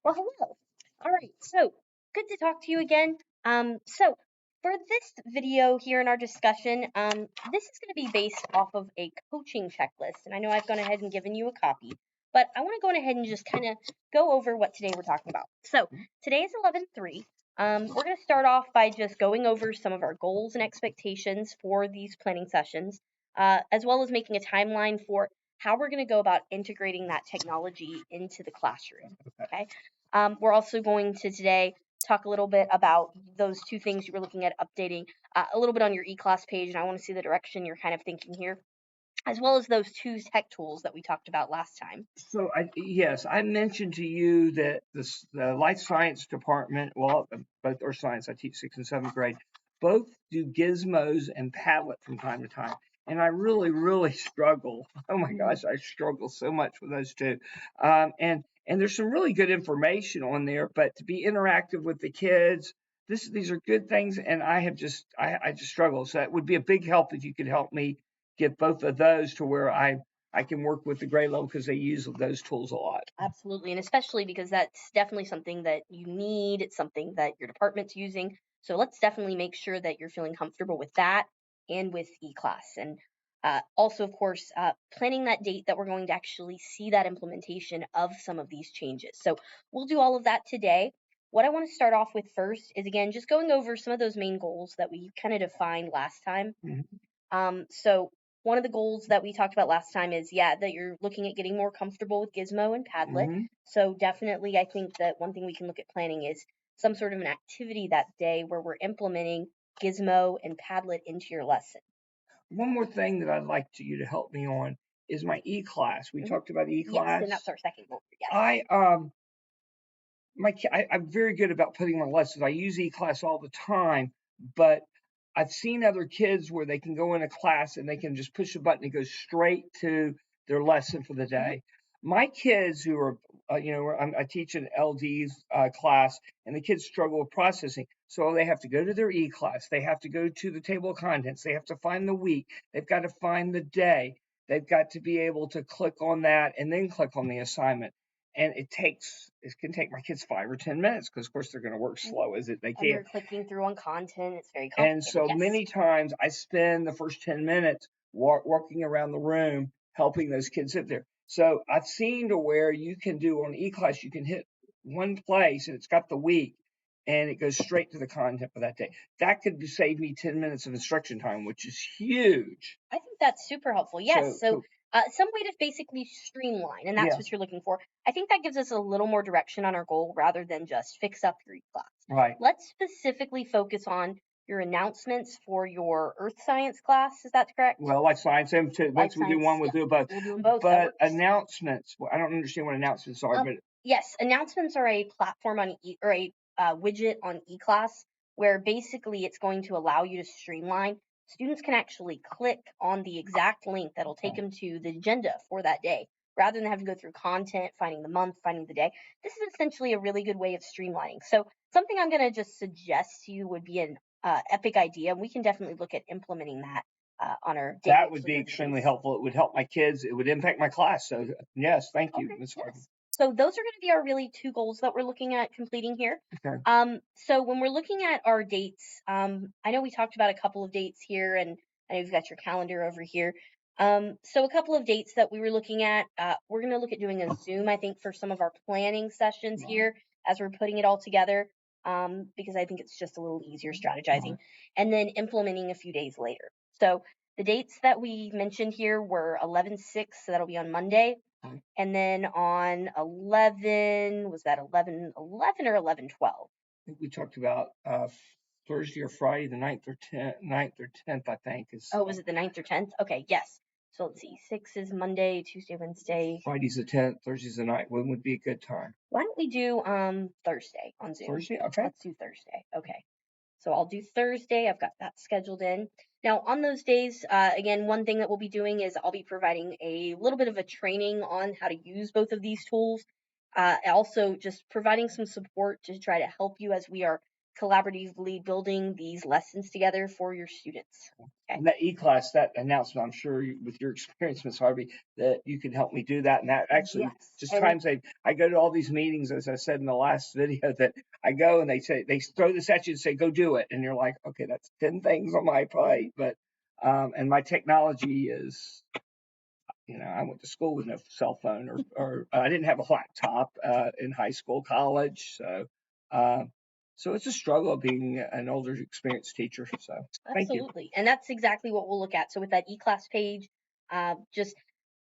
Well, hello. All right, so good to talk to you again. So for this video here in our discussion, this is going to be based off of a coaching checklist, and I know I've gone ahead and given you a copy, but I want to go ahead and just kind of go over what today we're talking about. So today is 11/3. We're going to start off by just going over some of our goals and expectations for these planning sessions, as well as making a timeline for how we're going to go about integrating that technology into the classroom. Okay. We're also going to today talk a little bit about those two things you were looking at updating, a little bit on your eClass page, and I want to see the direction you're kind of thinking here, as well as those two tech tools that we talked about last time. So yes, I mentioned to you that the life science department, well, both are science. I teach 6th and 7th grade. Both do Gizmos and Padlet from time to time, and I really struggle. Oh my gosh, I struggle so much with those two. And there's some really good information on there, but to be interactive with the kids, these are good things, and I just struggle. So it would be a big help if you could help me get both of those to where I can work with the grade level because they use those tools a lot. Absolutely, and especially because that's definitely something that you need. It's something that your department's using. So let's definitely make sure that you're feeling comfortable with that and with eClass. And also, of course, planning that date that we're going to actually see that implementation of some of these changes. So we'll do all of that today. What I want to start off with first is, again, just going over some of those main goals that we kind of defined last time. So one of the goals that we talked about last time is, that you're looking at getting more comfortable with Gizmo and Padlet. So definitely, I think that one thing we can look at planning is some sort of an activity that day where we're implementing Gizmo and Padlet into your lesson. One more thing that I'd like you to help me on is my eClass. We talked about eClass. Yes, and that's our second goal. Yes. I'm very good about putting my lessons. I use eClass all the time, but I've seen other kids where they can go in a class and they can just push a button and go straight to their lesson for the day. My kids who are, I teach an LD class, and the kids struggle with processing. So they have to go to their eClass. They have to go to the table of contents. They have to find the week. They've got to find the day. They've got to be able to click on that and then click on the assignment. And it can take my kids 5 or 10 minutes because, of course, they're going to work slow as they And can. they're clicking through on content. It's very complicated. And so many times I spend the first 10 minutes walking around the room helping those kids sit there. So I've seen to where you can do on eClass, you can hit one place and it's got the week and it goes straight to the content for that day. That could save me 10 minutes of instruction time, which is huge. I think that's super helpful. Yes. So some way to basically streamline, and that's what you're looking for. I think that gives us a little more direction on our goal rather than just fix up your class. Right. Let's specifically focus on your announcements for your earth science class. Is that correct? Well, life science, once we do one, we'll do both. We'll do them both. But announcements, I don't understand what announcements are. But yes, announcements are a platform on or a widget on eClass where basically it's going to allow you to streamline. Students can actually click on the exact link that'll take them to the agenda for that day rather than having to go through content, finding the month, finding the day. This is essentially a really good way of streamlining. So something I'm going to just suggest to you would be an epic idea. We can definitely look at implementing that on our day. That would be extremely helpful. It would help my kids. It would impact my class. So yes, thank you, Ms. Harden. So those are going to be our really two goals that we're looking at completing here. Okay. So when we're looking at our dates, I know we talked about a couple of dates here, and I know you've got your calendar over here. So a couple of dates that we were looking at, we're going to look at doing a Zoom, I think, for some of our planning sessions here as we're putting it all together, because I think it's just a little easier strategizing, and then implementing a few days later. So the dates that we mentioned here were 11/6, so that'll be on Monday. And then on 11, was that 11/11 or 11/12? I think we talked about Thursday or Friday, the 9th or 10th, I think. Was it the 9th or 10th? Okay, yes. So let's see. 6 is Monday, Tuesday, Wednesday. Friday's the 10th, Thursday's the 9th. When would be a good time? Why don't we do Thursday on Zoom? Thursday? Okay. Let's do Thursday. Okay. So I'll do Thursday. I've got that scheduled in. Now, on those days, again, one thing that we'll be doing is I'll be providing a little bit of a training on how to use both of these tools. Also, just providing some support to try to help you as we are collaboratively building these lessons together for your students. Okay. And that e-class, that announcement, I'm sure with your experience, Ms. Harvey, that you can help me do that. And that actually Yes. just And times I go to all these meetings, as I said in the last video, that I go and they throw this at you and say, go do it. And you're like, okay, that's 10 things on my plate. But, and my technology is, I went to school with no cell phone or I didn't have a laptop in high school, college. Uh, so it's a struggle being an older, experienced teacher. So thank you. absolutely. And that's exactly what we'll look at. So with that e-class page, just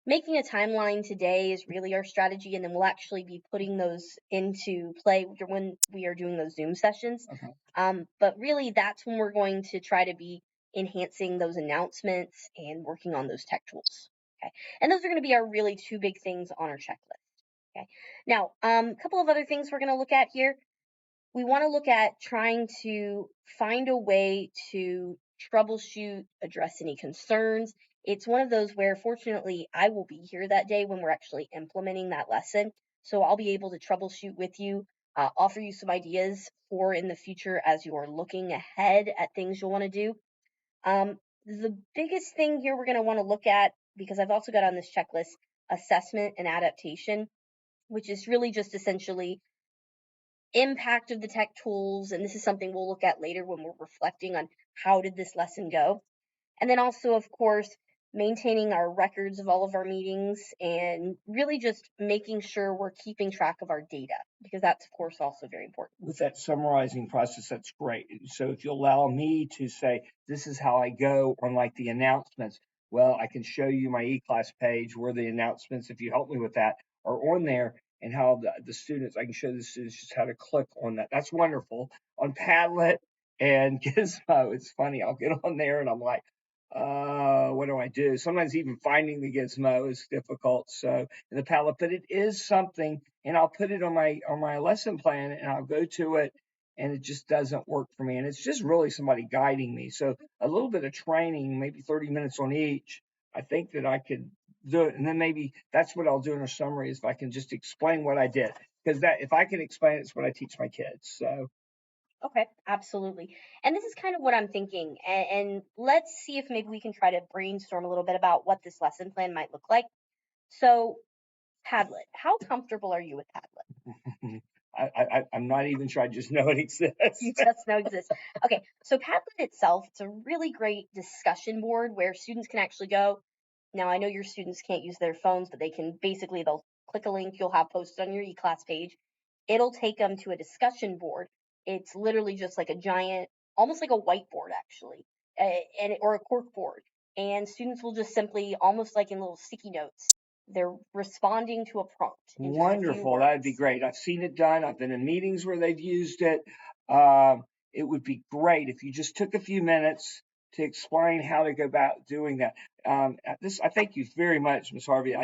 making a timeline today is really our strategy, and then we'll actually be putting those into play when we are doing those Zoom sessions. Okay. But really, that's when we're going to try to be enhancing those announcements and working on those tech tools. Okay, and those are going to be our really two big things on our checklist. Okay, now a couple of other things we're going to look at here. We want to look at trying to find a way to troubleshoot, address any concerns. It's one of those where, fortunately, I will be here that day when we're actually implementing that lesson. So I'll be able to troubleshoot with you, offer you some ideas for in the future as you are looking ahead at things you'll want to do. The biggest thing here we're going to want to look at, because I've also got on this checklist, assessment and adaptation, which is really just essentially impact of the tech tools, and this is something we'll look at later when we're reflecting on how did this lesson go. And then also, of course, maintaining our records of all of our meetings and really just making sure we're keeping track of our data, because that's, of course, also very important. With that summarizing process, that's great. So if you allow me to say, this is how I go on like the announcements, well, I can show you my e-class page where the announcements, if you help me with that, are on there, and how the students, I can show the students just how to click on that. That's wonderful. On Padlet and Gizmo, it's funny. I'll get on there and I'm like, what do I do? Sometimes even finding the gizmo is difficult. So in the Padlet, but it is something, and I'll put it on my lesson plan, and I'll go to it, and it just doesn't work for me. And it's just really somebody guiding me. So a little bit of training, maybe 30 minutes on each. I think that I could do it, and then maybe that's what I'll do in a summary, is if I can just explain what I did, because that if I can explain it, it's what I teach my kids. So Okay, absolutely. And this is kind of what I'm thinking. And let's see if maybe we can try to brainstorm a little bit about what this lesson plan might look like. So, Padlet, how comfortable are you with Padlet? I'm not even sure. I just know it exists. You just know exists. Okay, so Padlet itself, it's a really great discussion board where students can actually go. Now, I know your students can't use their phones, but they'll click a link you'll have posted on your eClass page. It'll take them to a discussion board. It's literally just like a giant, almost like a whiteboard actually, or a cork board. And students will just simply, almost like in little sticky notes, they're responding to a prompt in just a few Wonderful. That'd be words. great. I've seen it done. I've been in meetings where they've used it. It would be great if you just took a few minutes to explain how to go about doing that. I thank you very much, Ms. Harvey.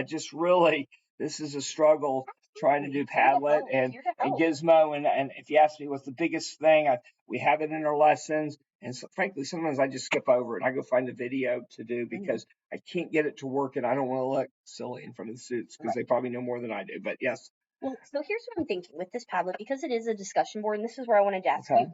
This is a struggle trying to do Padlet and Gizmo. And if you ask me what's the biggest thing, we have it in our lessons. And so, frankly, sometimes I just skip over it. I go find a video to do because I can't get it to work, and I don't want to look silly in front of the students because they probably know more than I do. But yes. Well, so here's what I'm thinking with this Padlet, because it is a discussion board, and this is where I wanted to ask Okay.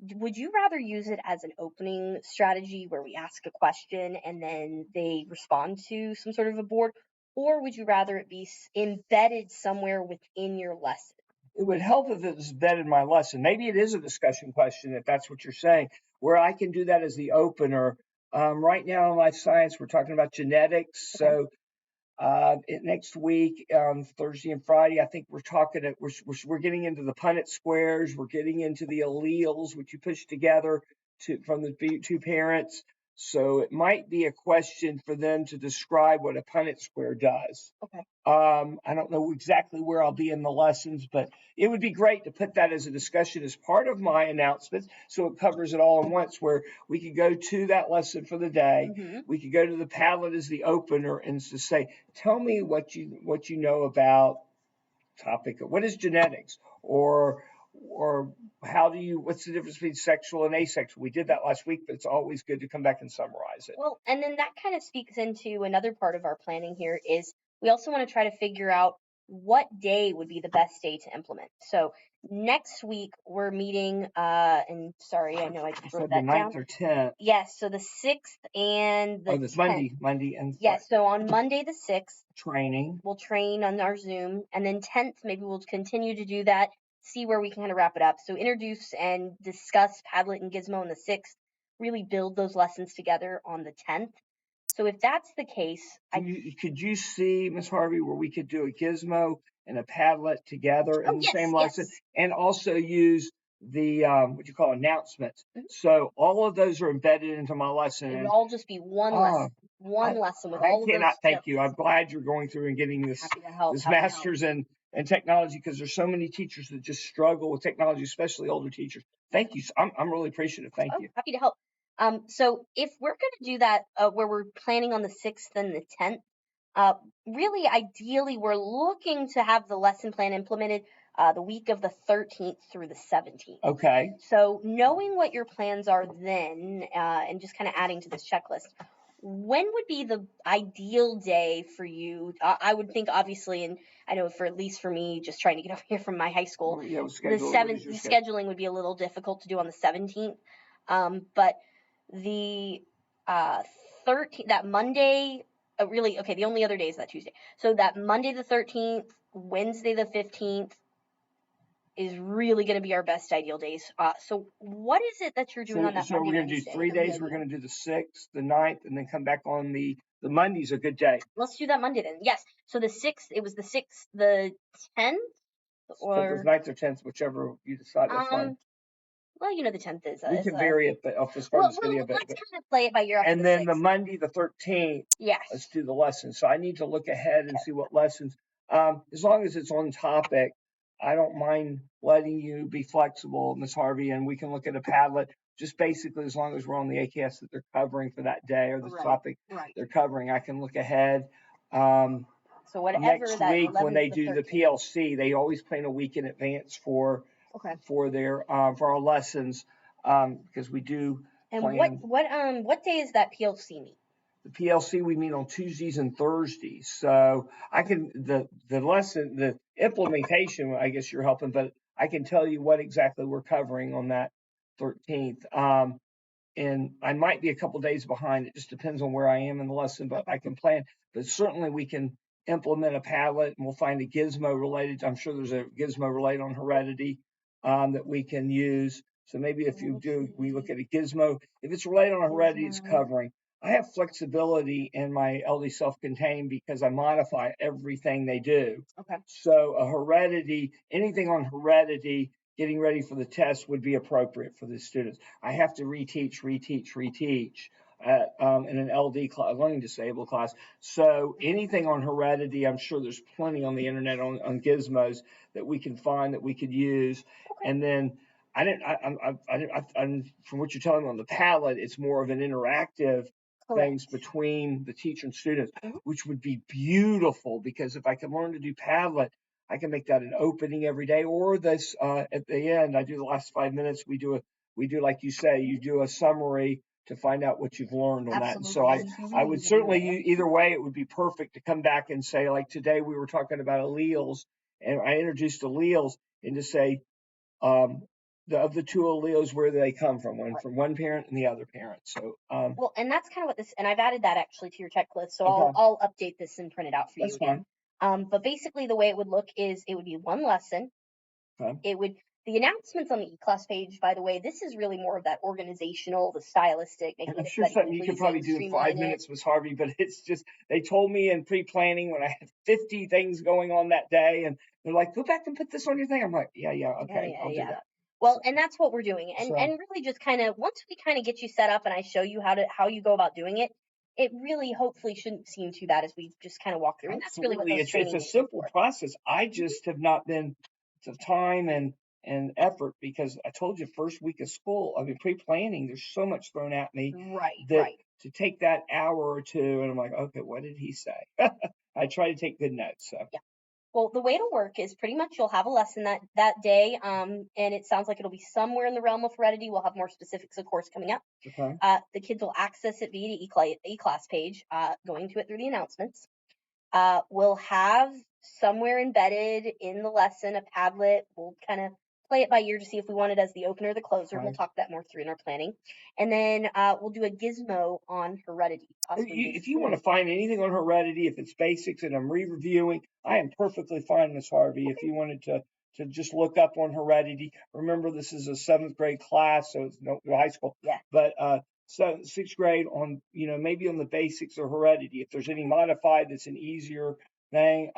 you, would you rather use it as an opening strategy where we ask a question and then they respond to some sort of a board, or would you rather it be embedded somewhere within your lesson? It would help if it was embedded in my lesson. Maybe it is a discussion question, if that's what you're saying, where I can do that as the opener. Right now in life science, we're talking about genetics. Okay. So next week on Thursday and Friday, I think we're getting into the Punnett squares. We're getting into the alleles, which you push together from the two parents. So it might be a question for them to describe what a Punnett square does. Okay. I don't know exactly where I'll be in the lessons, but it would be great to put that as a discussion as part of my announcements, so it covers it all at once, where we could go to that lesson for the day. We could go to the Padlet as the opener and to say, tell me what you know about topic. What is genetics? Or what's the difference between sexual and asexual? We did that last week, but it's always good to come back and summarize it. Well, and then that kind of speaks into another part of our planning here is we also want to try to figure out what day would be the best day to implement. So next week we're meeting, and sorry, I know I You just said wrote the that down. 9th or 10th. Yes, so the 6th and the Oh, this 10th. Monday and Yes, so on Monday the 6th, training. we'll train on our Zoom, and then 10th, maybe we'll continue to do that, see where we can kind of wrap it up. So introduce and discuss Padlet and Gizmo on the 6th, really build those lessons together on the 10th. So if that's the case, Could you see, Miss Harvey, where we could do a Gizmo and a Padlet together in oh the yes, same yes. lesson, and also use the what you call announcements? Mhm. So all of those are embedded into my lesson. It would And all just be one oh, lesson, one lesson with I all of those cannot thank you. skills. I'm glad you're going through and getting this Happy to help. this Happy to help. master's in technology, because there's so many teachers that just struggle with technology, especially older teachers. Thank you. I'm really appreciative. Thank Oh, you. happy to help. So if we're going to do that, where we're planning on the 6th and the 10th, really ideally we're looking to have the lesson plan implemented the week of the 13th through the 17th. Okay. So knowing what your plans are then, and just kind of adding to this checklist, when would be the ideal day for you? I would think, obviously, and I know for at least for me, just trying to get over here from my high school, Yeah, we'll the schedule it. What is 7th, your the schedule? scheduling would be a little difficult to do on the 17th. But the 13th, that Monday, really, okay, the only other day is that Tuesday. So that Monday the 13th, Wednesday the 15th, is really going to be our best ideal days. So what is it that you're doing on that So Monday, we're going to do Wednesday? 3 days. We're going to do the 6th, the 9th, and then come back on the Monday's a good day. Let's do that Monday then. Yes. So the 6th, it was the 6th, the 10th, So it was or 9th or 10th, whichever you decide. That's fine. well, you know, the 10th is We can vary it, but off the start well, of this video. let's kind of play it by ear after And the then the 6th. Monday, the 13th, Yes. let's do the lessons. So I need to look ahead and Okay. see what lessons. As long as it's on topic, I don't mind letting you be flexible, Miss Harvey, and we can look at a Padlet. Just basically, as long as we're on the AKS that they're covering for that day or the topic they're covering, I can look ahead. So whatever Next that week, when 11th they to do the 13th. PLC, they always plan a week in advance for Okay. their for our lessons, because we do And plan. what day is that PLC meet? The PLC we meet on Tuesdays and Thursdays, so I can the lesson, the implementation, I guess you're helping, but I can tell you what exactly we're covering on that 13th. And I might be a couple days behind. It just depends on where I am in the lesson, but I can plan. But certainly we can implement a Padlet, and we'll find a Gizmo related. I'm sure there's a Gizmo related on heredity that we can use. So maybe if you do, we look at a Gizmo. If it's related on heredity, it's covering. I have flexibility in my LD self-contained because I modify everything they do. Okay. So a heredity, anything on heredity, getting ready for the test would be appropriate for the students. I have to reteach in an LD class, learning disabled class. So anything on heredity, I'm sure there's plenty on the internet on Gizmos that we can find that we could use. Okay. And then I'm from what you're telling me on the Padlet, it's more of an interactive things between the teacher and students, which would be beautiful, because if I can learn to do Padlet, I can make that an opening every day, or this at the end. I do the last 5 minutes. We do like you say, you do a summary to find out what you've learned on that. And so I would certainly, either way, it would be perfect to come back and say, like today we were talking about alleles, and I introduced alleles, and to say, of the two alleles, where do they come from? One from one parent and the other parent. So well, and that's kind of what this, and I've added that actually to your checklist, so Okay. I'll update this and print it out for you that's again. fine. But basically the way it would look is it would be one lesson. Okay. It would, the announcements on the eClass page, by the way, this is really more of that organizational, the stylistic, making I'm it sure something you could probably do in 5 minutes, Miss Harvey, but it's just, they told me in pre-planning when I had 50 things going on that day, and they're like, go back and put this on your thing. I'm like, yeah, okay, I'll do that. Well, and that's what we're doing. And So- and really just kind of, once we kind of get you set up and I show you how you go about doing it, it really hopefully shouldn't seem too bad as we just kind of walk through. And that's really what Absolutely, those training it's a days are simple for. process. I just have not been the time and effort, because I told you first week of school, I mean pre-planning, there's so much thrown at me that to take that hour or two, and I'm like, okay, what did he say? I try to take good notes. So Yeah. Well, the way it'll work is pretty much you'll have a lesson that day, and it sounds like it'll be somewhere in the realm of heredity. We'll have more specifics, of course, coming up. Okay. The kids will access it via the eClass page, going to it through the announcements. We'll have somewhere embedded in the lesson, a Padlet. We'll kind of play it by ear to see if we want it as the opener or the closer. We'll Right. talk that more through in our planning. And then we'll do a gizmo on heredity, possibly If you want to find anything on heredity, if it's basics and I'm re-reviewing, I am perfectly fine, Miss Harvey. If you wanted to just look up on heredity, remember this is a 7th grade class, so it's no high school. Yeah. But so 6th grade on, maybe on the basics of heredity. If there's any modified that's an easier thing,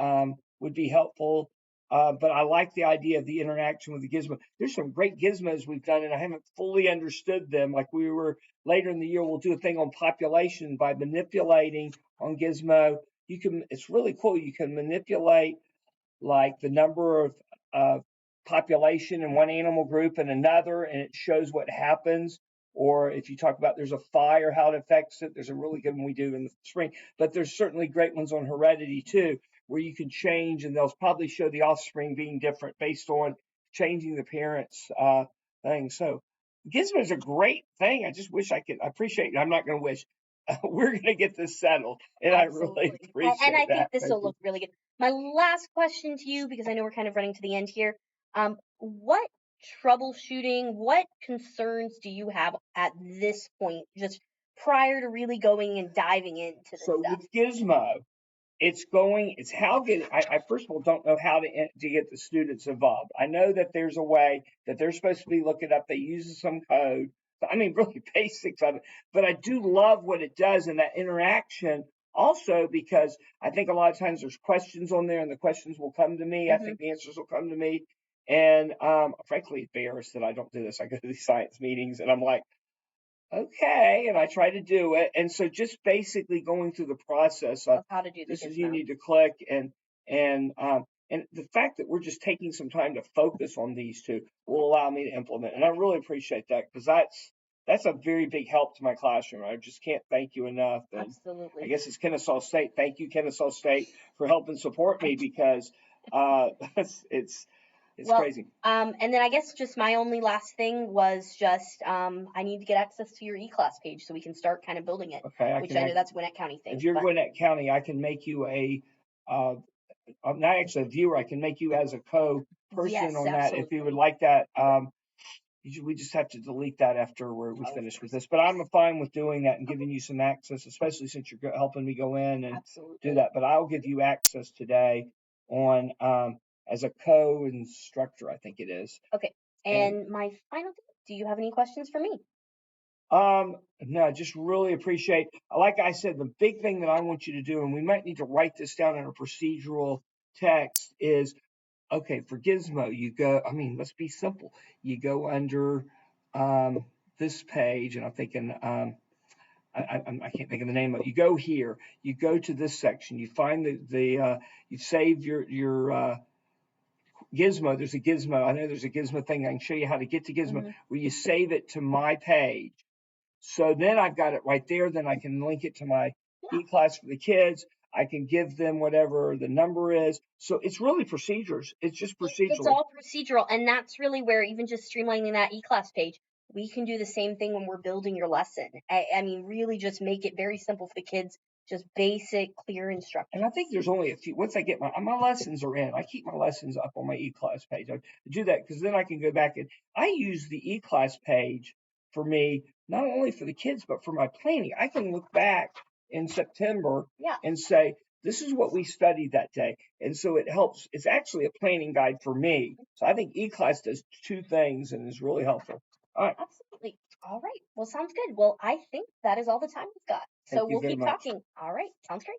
would be helpful. But I like the idea of the interaction with the gizmo. There's some great gizmos we've done, and I haven't fully understood them. Like we were later in the year, we'll do a thing on population by manipulating on Gizmo. It's really cool. You can manipulate like the number of population in one animal group and another, and it shows what happens. Or if you talk about there's a fire, how it affects it, there's a really good one we do in the spring. But there's certainly great ones on heredity too, where you can change, and they'll probably show the offspring being different based on changing the parents' thing. So Gizmo is a great thing. I just wish I could. I appreciate it. I'm not going to wish. We're going to get this settled, and Absolutely. I really appreciate and I that. think this will look really good. My last question to you, because I know we're kind of running to the end here. What troubleshooting, what concerns do you have at this point, just prior to really going and diving into this So stuff? with Gizmo, it's how get I first of all don't know how to get the students involved. I know that there's a way that they're supposed to be looking up. They use some code. I mean, really basics of it. But I do love what it does in that interaction. Also, because I think a lot of times there's questions on there, and the questions will come to me. I think the answers will come to me. And frankly, embarrassed that I don't do this. I go to these science meetings, and I'm like, okay, and I try to do it. And so just basically going through the process of How to do this this is you need to click and the fact that we're just taking some time to focus on these two will allow me to implement. And I really appreciate that because that's a very big help to my classroom. I just can't thank you enough. And Absolutely. I guess it's Kennesaw State. Thank you, Kennesaw State, for helping support me because it's crazy. And then I guess just my only last thing was just I need to get access to your e-class page so we can start kind of building it. Okay, which I know that's Gwinnett County thing. If you're Gwinnett County, I can make you not actually a viewer. I can make you as a co-person on that if you would like that. We just have to delete that after we finish with this. But I'm fine with doing that and giving you some access, especially since you're helping me go in and do that. But I'll give you access today on as a co-instructor, I think it is. Okay. And my final thing, do you have any questions for me? No, I just really appreciate, like I said, the big thing that I want you to do, and we might need to write this down in a procedural text, is okay, for Gizmo, you go, let's be simple. You go under this page, and I'm thinking, I can't think of the name of it. You go here, you go to this section, you find you save your Gizmo. There's a Gizmo. I know there's a Gizmo thing. I can show you how to get to Gizmo, where you save it to my page. So then I've got it right there. Then I can link it to my e-class for the kids. I can give them whatever the number is. So it's really procedures. It's just procedural. It's all procedural. And that's really where even just streamlining that e-class page, we can do the same thing when we're building your lesson. I mean, really just make it very simple for the kids. Just basic, clear instructions. And I think there's only a few. Once I get my lessons are in, I keep my lessons up on my e-class page. I do that because then I can go back and I use the e-class page for me, not only for the kids, but for my planning. I can look back in September and say, this is what we studied that day. And so it helps. It's actually a planning guide for me. So I think e-class does two things and is really helpful. All right. Absolutely. All right. Well, sounds good. Well, I think that is all the time we've got. So we'll keep talking. All right. Sounds great.